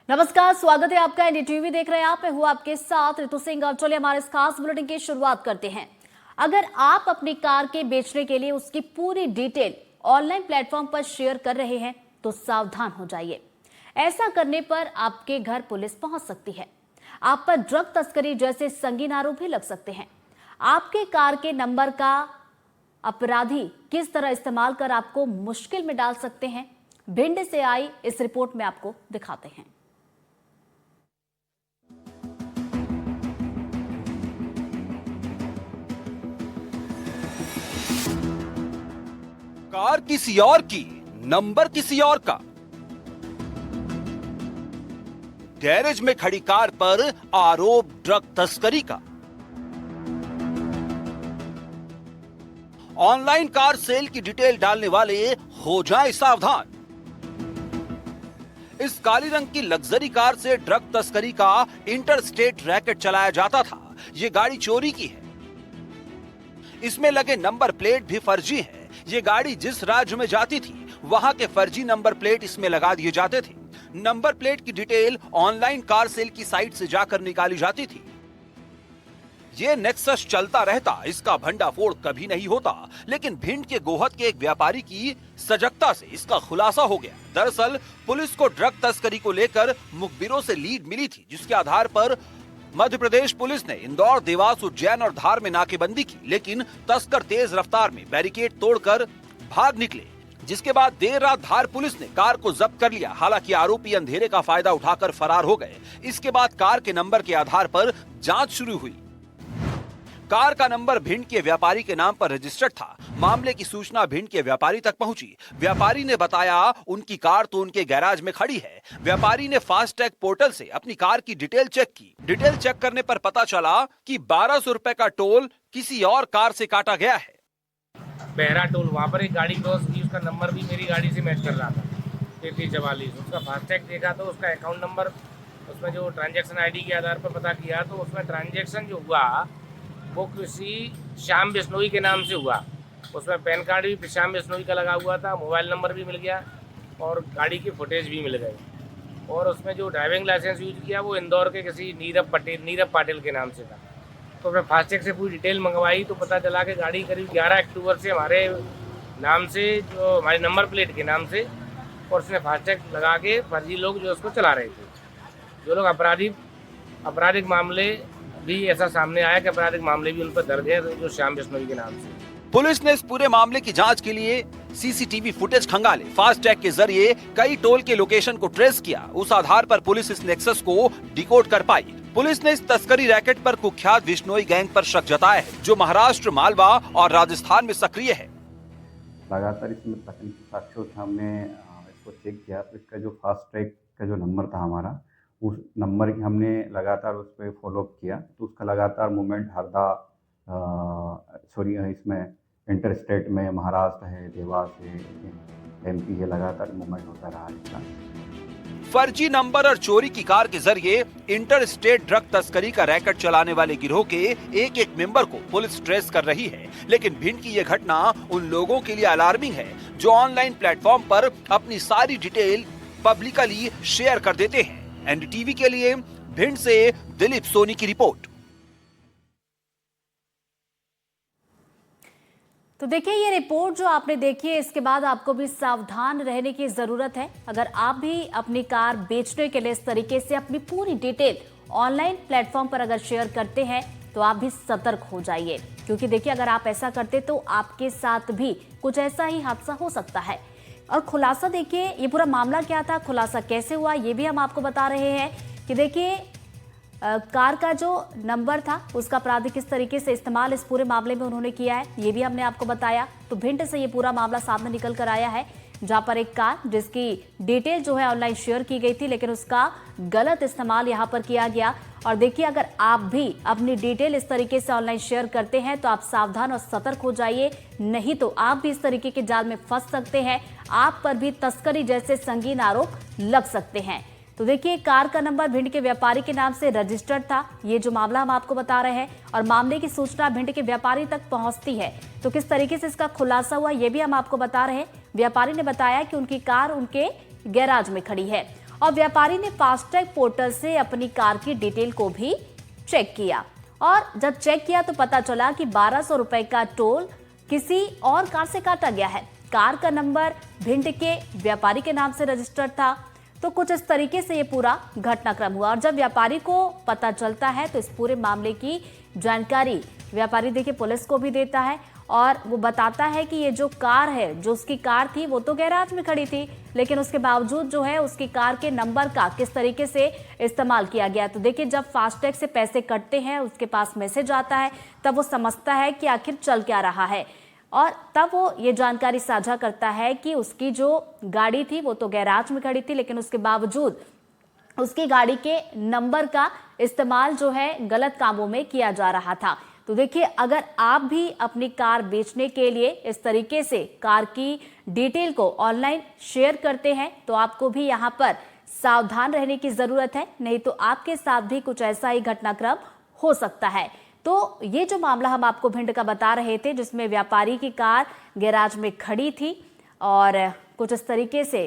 नमस्कार, स्वागत है आपका। एनडीटीवी देख रहे हैं आप। मैं हूं आपके साथ ऋतु सिंह। और चलिए हमारे इस खास बुलेटिन की शुरुआत करते हैं। अगर आप अपनी कार के बेचने के लिए उसकी पूरी डिटेल ऑनलाइन प्लेटफॉर्म पर शेयर कर रहे हैं तो सावधान हो जाइए। ऐसा करने पर आपके घर पुलिस पहुंच सकती है। आप पर ड्रग तस्करी जैसे संगीन आरोप भी लग सकते हैं। आपके कार के नंबर का अपराधी किस तरह इस्तेमाल कर आपको मुश्किल में डाल सकते हैं, भिंड से आई इस रिपोर्ट में आपको दिखाते हैं। कार किसी और की, नंबर किसी और का। गैरेज में खड़ी कार पर आरोप ड्रग तस्करी का। ऑनलाइन कार सेल की डिटेल डालने वाले हो जाएं सावधान। इस काली रंग की लग्जरी कार से ड्रग तस्करी का इंटर स्टेट रैकेट चलाया जाता था। ये गाड़ी चोरी की है। इसमें लगे नंबर प्लेट भी फर्जी है। ये गाड़ी जिस राज्य में जाती थी वहां के फर्जी नंबर प्लेट इसमें लगा दिए जाते थे। नंबर प्लेट की डिटेल ऑनलाइन कार सेल की साइट से जाकर निकाली जाती थी। ये नेक्सस चलता रहता, इसका भंडाफोड़ कभी नहीं होता, लेकिन भिंड के गोहद के एक व्यापारी की सजगता से इसका खुलासा हो गया। दरअसल पुलिस को ड्रग तस्करी को लेकर मुखबिरों से लीड मिली थी, जिसके आधार पर मध्य प्रदेश पुलिस ने इंदौर, देवास, उज्जैन और धार में नाकेबंदी की, लेकिन तस्कर तेज रफ्तार में बैरिकेड तोड़कर भाग निकले। जिसके बाद देर रात धार पुलिस ने कार को जब्त कर लिया। हालांकि आरोपी अंधेरे का फायदा उठाकर फरार हो गए। इसके बाद कार के नंबर के आधार पर जांच शुरू हुई। कार का नंबर भिंड के व्यापारी के नाम पर रजिस्टर्ड था। मामले की सूचना भिंड के व्यापारी तक पहुंची। व्यापारी ने बताया उनकी कार तो उनके गैराज में खड़ी है। व्यापारी ने फास्टैग पोर्टल से अपनी कार की डिटेल चेक की। डिटेल चेक करने पर पता चला कि 1200 रुपए का टोल किसी और कार से काटा गया है। बहरा टोल, वहाँ पर एक गाड़ी क्रॉस की, उसका नंबर भी मेरी गाड़ी से मैच कर रहा था 3344। उसका फास्टैग देखा तो उसका अकाउंट नंबर, उसमें जो ट्रांजैक्शन आईडी के आधार पर पता किया तो उसमें ट्रांजैक्शन जो हुआ वो किसी श्याम बिश्नोई के नाम से हुआ। उसमें पैन कार्ड भी श्याम बिश्नोई का लगा हुआ था, मोबाइल नंबर भी मिल गया और गाड़ी की फुटेज भी मिल गई। और उसमें जो ड्राइविंग लाइसेंस यूज किया वो इंदौर के किसी नीरव पाटिल के नाम से था। तो मैं फास्टैग से पूरी डिटेल मंगवाई तो पता चला कि गाड़ी करीब 11 अक्टूबर से हमारे नाम से, जो हमारे नंबर प्लेट के नाम से, और उसने फास्टैग लगा के फर्जी लोग जो उसको चला रहे थे। जो लोग आपराधिक मामले भी ऐसा सामने आया कि आपराधिक मामले भी उन पर दर्ज है, जो श्याम बिश्नोई के नाम से। पुलिस ने इस पूरे मामले की जांच के लिए सीसीटीवी फुटेज खंगाले। फास्टैग के जरिए कई टोल के लोकेशन को ट्रेस किया। उस आधार पर पुलिस इस नेक्सस को डिकोड कर पाई। पुलिस ने इस तस्करी रैकेट पर कुख्यात बिश्नोई गैंग पर शक जताया है, जो महाराष्ट्र, मालवा और राजस्थान में सक्रिय है। लगातार इसमें तकनीकी साक्ष्यों से हमने इसको चेक किया तो इसका जो फास्टैग का जो नंबर था हमारा, उस नंबर की हमने लगातार उस पर फॉलोअप किया तो उसका लगातार मूवमेंट हरदा, इसमें इंटर स्टेट में महाराष्ट्र है, देवास है, एमपी है, लगातार मूवमेंट होता रहा इसका। फर्जी नंबर और चोरी की कार के जरिए इंटर स्टेट ड्रग तस्करी का रैकेट चलाने वाले गिरोह के एक मेंबर को पुलिस ट्रेस कर रही है। लेकिन भिंड की यह घटना उन लोगों के लिए अलार्मिंग है जो ऑनलाइन प्लेटफॉर्म पर अपनी सारी डिटेल पब्लिकली शेयर कर देते हैं। एनडीटीवी के लिए भिंड से दिलीप सोनी की रिपोर्ट। तो देखिए, ये रिपोर्ट जो आपने देखी है, इसके बाद आपको भी सावधान रहने की जरूरत है। अगर आप भी अपनी कार बेचने के लिए इस तरीके से अपनी पूरी डिटेल ऑनलाइन प्लेटफॉर्म पर अगर शेयर करते हैं तो आप भी सतर्क हो जाइए, क्योंकि देखिए अगर आप ऐसा करते तो आपके साथ भी कुछ ऐसा ही हादसा हो सकता है। और खुलासा देखिए, ये पूरा मामला क्या था, खुलासा कैसे हुआ, ये भी हम आपको बता रहे हैं कि देखिए कार का जो नंबर था उसका अपराधी किस तरीके से इस्तेमाल इस पूरे मामले में उन्होंने किया है, ये भी हमने आपको बताया। तो भिंड से ये पूरा मामला सामने निकल कर आया है, जहां पर एक कार जिसकी डिटेल जो है ऑनलाइन शेयर की गई थी, लेकिन उसका गलत इस्तेमाल यहां पर किया गया। और देखिए, अगर आप भी अपनी डिटेल इस तरीके से ऑनलाइन शेयर करते हैं तो आप सावधान और सतर्क हो जाइए, नहीं तो आप भी इस तरीके के जाल में फंस सकते हैं। आप पर भी तस्करी जैसे संगीन आरोप लग सकते हैं। तो देखिए, कार का नंबर भिंड के व्यापारी के नाम से रजिस्टर्ड था। ये जो मामला हम आपको बता रहे हैं, और मामले की सूचना भिंड के व्यापारी तक पहुंचती है तो किस तरीके से इसका खुलासा हुआ, ये भी हम आपको बता रहे हैं। व्यापारी ने बताया कि उनकी कार उनके गैराज में खड़ी है और व्यापारी ने फास्टैग पोर्टल से अपनी कार की डिटेल को भी चेक किया और जब चेक किया तो पता चला कि 1200 रुपए का टोल किसी और कार से काटा गया है। कार का नंबर भिंड के व्यापारी के नाम से रजिस्टर्ड था। तो कुछ इस तरीके से ये पूरा घटनाक्रम हुआ और जब व्यापारी को पता चलता है तो इस पूरे मामले की जानकारी व्यापारी देखिए पुलिस को भी देता है और वो बताता है कि ये जो कार है, जो उसकी कार थी वो तो गैराज में खड़ी थी, लेकिन उसके बावजूद जो है उसकी कार के नंबर का किस तरीके से इस्तेमाल किया गया। तो देखिए जब फास्टैग से पैसे कटते हैं, उसके पास मैसेज आता है, तब वो समझता है कि आखिर चल क्या रहा है और तब वो ये जानकारी साझा करता है कि उसकी जो गाड़ी थी वो तो गैराज में खड़ी थी, लेकिन उसके बावजूद उसकी गाड़ी के नंबर का इस्तेमाल जो है गलत कामों में किया जा रहा था। तो देखिए अगर आप भी अपनी कार बेचने के लिए इस तरीके से कार की डिटेल को ऑनलाइन शेयर करते हैं तो आपको भी यहां पर सावधान रहने की जरूरत है, नहीं तो आपके साथ भी कुछ ऐसा ही घटनाक्रम हो सकता है। तो ये जो मामला हम आपको भिंड का बता रहे थे जिसमें व्यापारी की कार गैराज में खड़ी थी और कुछ इस तरीके से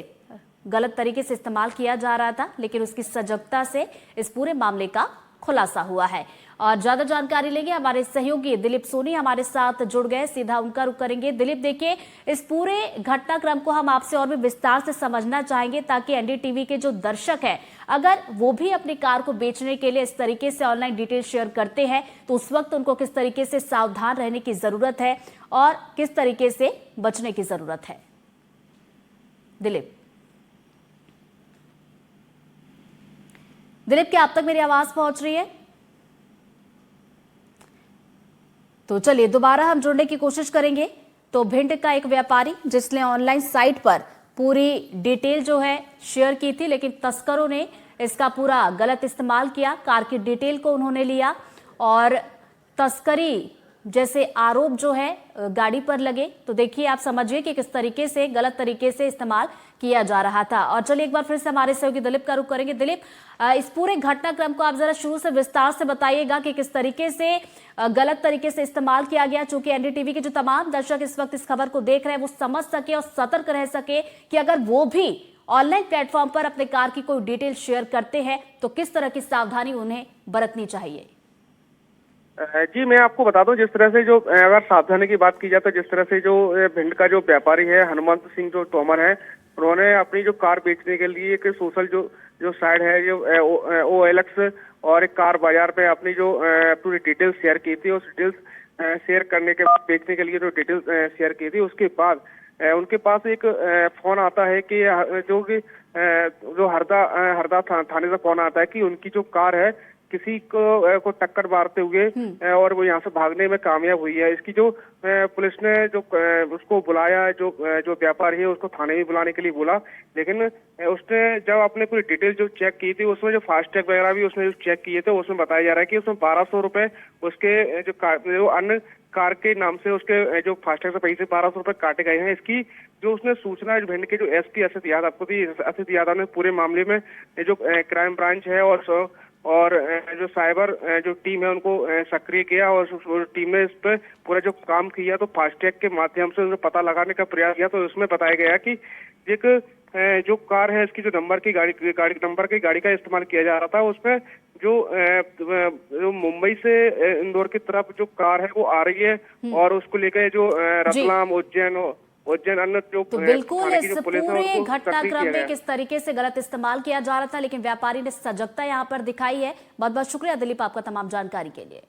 गलत तरीके से इस्तेमाल किया जा रहा था, लेकिन उसकी सजगता से इस पूरे मामले का खुलासा हुआ है। और ज्यादा जानकारी लेंगे हमारे सहयोगी दिलीप सोनी हमारे साथ जुड़ गए, सीधा उनका रुख करेंगे। दिलीप देखिए इस पूरे घटनाक्रम को हम आपसे और भी विस्तार से समझना चाहेंगे ताकि एनडीटीवी के जो दर्शक हैं अगर वो भी अपनी कार को बेचने के लिए इस तरीके से ऑनलाइन डिटेल शेयर करते हैं तो उस वक्त उनको किस तरीके से सावधान रहने की जरूरत है और किस तरीके से बचने की जरूरत है। दिलीप क्या आप तक मेरी आवाज पहुंच रही है? तो चलिए दोबारा हम जुड़ने की कोशिश करेंगे। तो भिंड का एक व्यापारी जिसने ऑनलाइन साइट पर पूरी डिटेल जो है शेयर की थी, लेकिन तस्करों ने इसका पूरा गलत इस्तेमाल किया। कार की डिटेल को उन्होंने लिया और तस्करी जैसे आरोप जो है गाड़ी पर लगे। तो देखिए आप समझिए कि किस तरीके से गलत तरीके से इस्तेमाल किया जा रहा था। और चलिए एक बार फिर से हमारे सहयोगी दिलीप का रुख करेंगे। दिलीप इस पूरे घटनाक्रम को आप जरा शुरू से विस्तार से बताइएगा कि किस तरीके से गलत तरीके से इस्तेमाल किया गया, चूंकि एनडीटीवी के जो तमाम दर्शक इस वक्त इस खबर को देख रहे हैं वो समझ सके और सतर्क रह सके कि अगर वो भी ऑनलाइन प्लेटफॉर्म पर अपने कार की कोई डिटेल शेयर करते हैं तो किस तरह की सावधानी उन्हें बरतनी चाहिए। जी मैं आपको बता दूं, जिस तरह से जो अगर सावधानी की बात की जाए तो जिस तरह से जो भिंड का जो व्यापारी है हनुमंत सिंह जो तोमर है, उन्होंने अपनी जो कार बेचने के लिए एक सोशल जो साइट है जो OLX और एक कार बाजार पे अपनी जो पूरी डिटेल्स शेयर की थी। उस डिटेल्स शेयर करने के बाद बेचने के लिए जो डिटेल्स शेयर की थी उसके बाद उनके पास एक फोन आता है कि जो हरदा थाने से फोन आता है कि उनकी जो कार है किसी को टक्कर मारते हुए और वो यहाँ से भागने में कामयाब हुई है। इसकी जो पुलिस ने जो उसको बुलाया, जो व्यापारी है उसको थाने में बुलाने के लिए बोला, लेकिन उसने जब अपने पूरी डिटेल जो चेक की थी उसमें जो फास्टैग वगैरह भी उसने जो चेक किए थे उसमें बताया जा रहा है कि उसमें 1200 रुपए उसके जो अन्य कार के नाम से उसके जो फास्टैग से पैसे 1200 रुपए काटे गए हैं। इसकी जो उसने सूचना भिंड के जो SP असित यादव ने पूरे मामले में जो क्राइम ब्रांच है और जो साइबर जो टीम है उनको सक्रिय किया और टीम ने इस पर पूरा जो काम किया तो फास्टैग के माध्यम से उसे पता लगाने का प्रयास किया। तो उसमें बताया गया कि एक जो कार है इसकी जो नंबर की गाड़ी का इस्तेमाल किया जा रहा था, उसमें जो मुंबई से इंदौर की तरफ जो कार है वो आ रही है और उसको लेकर जो रतलाम उज्जैन अन्य जो तो बिल्कुल इस पूरे घटनाक्रम में किस तरीके से गलत इस्तेमाल किया जा रहा था, लेकिन व्यापारी ने सजगता यहाँ पर दिखाई है। बहुत बहुत शुक्रिया दिलीप आपका तमाम जानकारी के लिए।